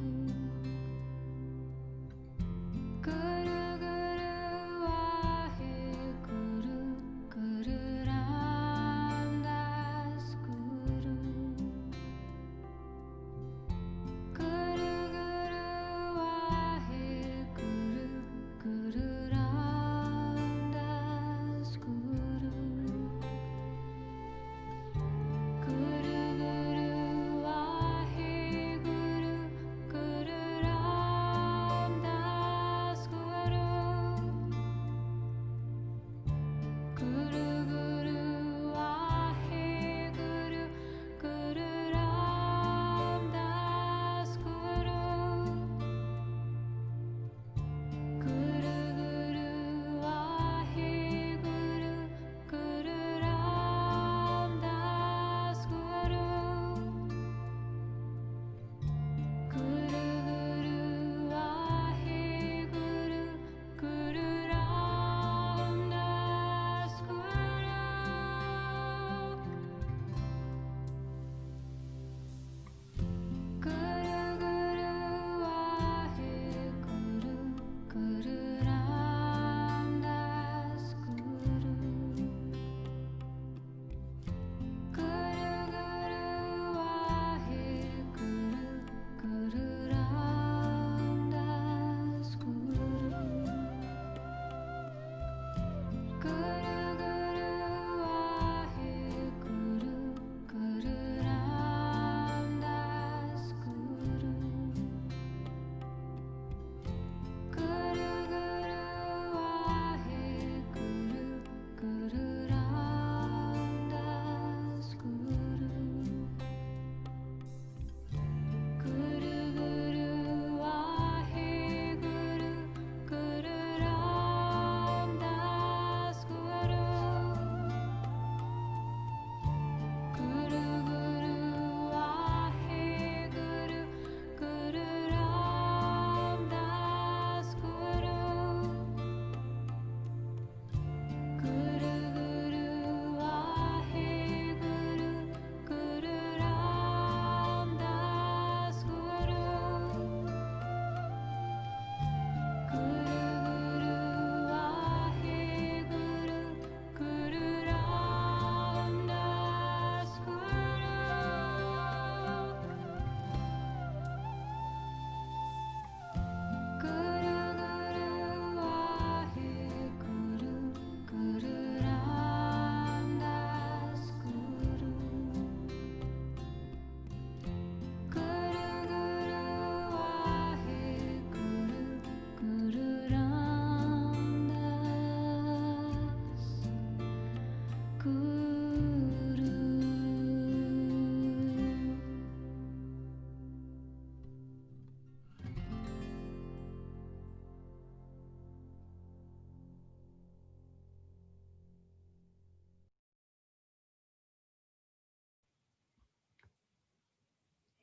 Guru Guru Wahe Guru Guru Ram Das Guru Guru Guru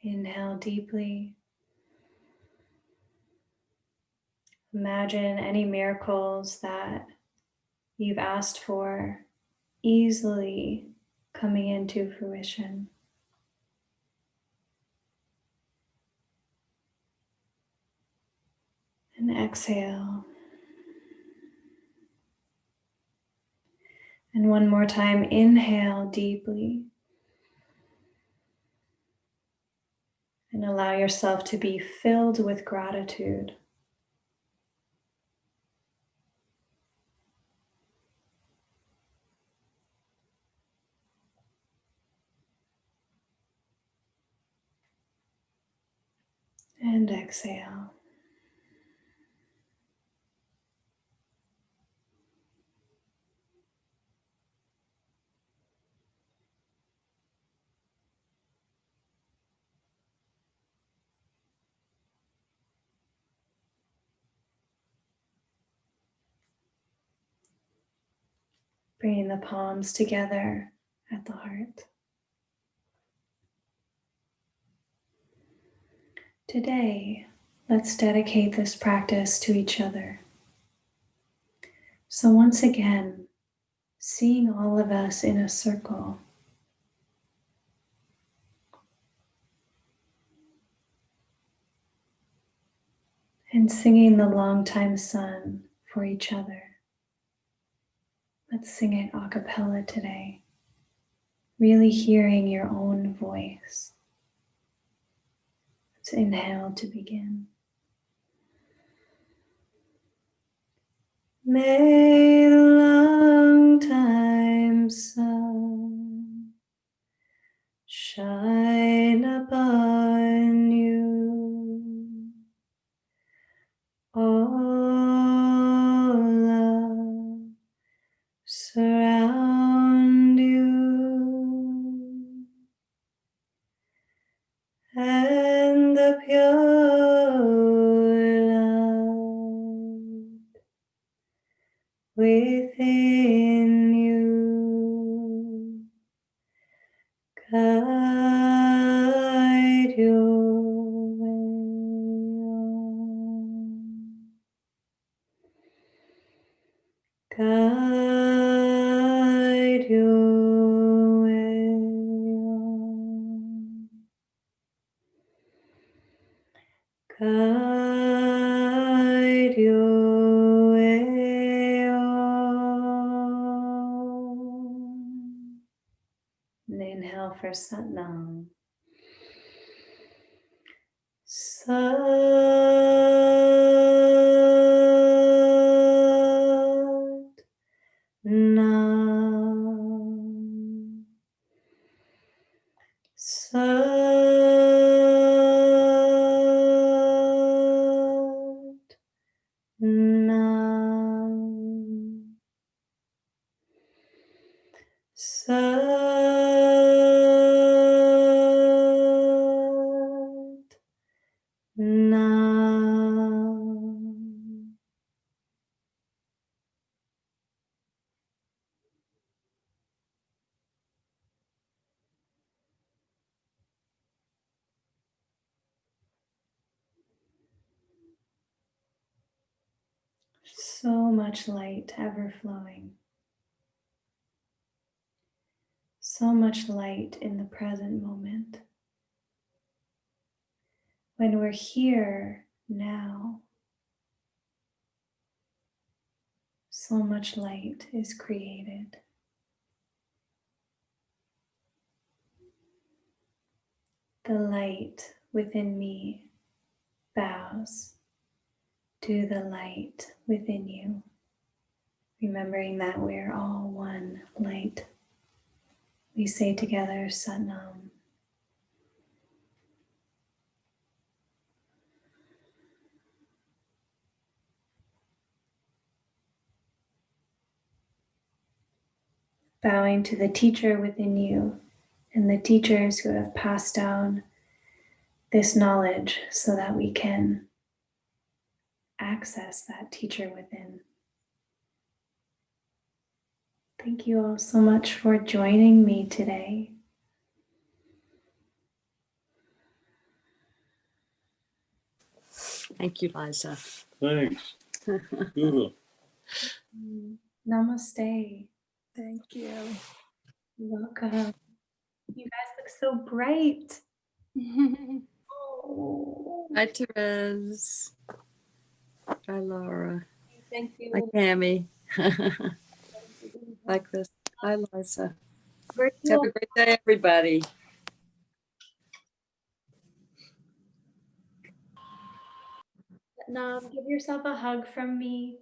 Inhale deeply. Imagine any miracles that you've asked for easily coming into fruition. And exhale. And one more time, inhale deeply. And allow yourself to be filled with gratitude. And exhale. Bringing the palms together at the heart. Today, let's dedicate this practice to each other. So once again, seeing all of us in a circle. And singing the Longtime Sun for each other. Let's sing it a cappella today. Really hearing your own voice. Let's inhale to begin. May the longtime sun shine upon you. All love surround you, and the pure light within you guide your way on. Guide your way on. Guide your way on. And inhale for Satnam. Nam. Sat. Nam. Sat. Nam. So much light ever flowing. So much light in the present moment. When we're here now, so much light is created. The light within me bows to the light within you, remembering that we're all one light. We say together, Satnam. Bowing to the teacher within you and the teachers who have passed down this knowledge so that we can access that teacher within. Thank you all so much for joining me today. Thank you, Liza. Thanks. Cool. Namaste. Thank you. You're welcome. You guys look so bright. Oh. Hi, Therese. Hi, Laura. Thank you. Hi, Tammy. Hi, Chris. Hi, Liza. Have Virtual. a great day, everybody. Nam, give yourself a hug from me.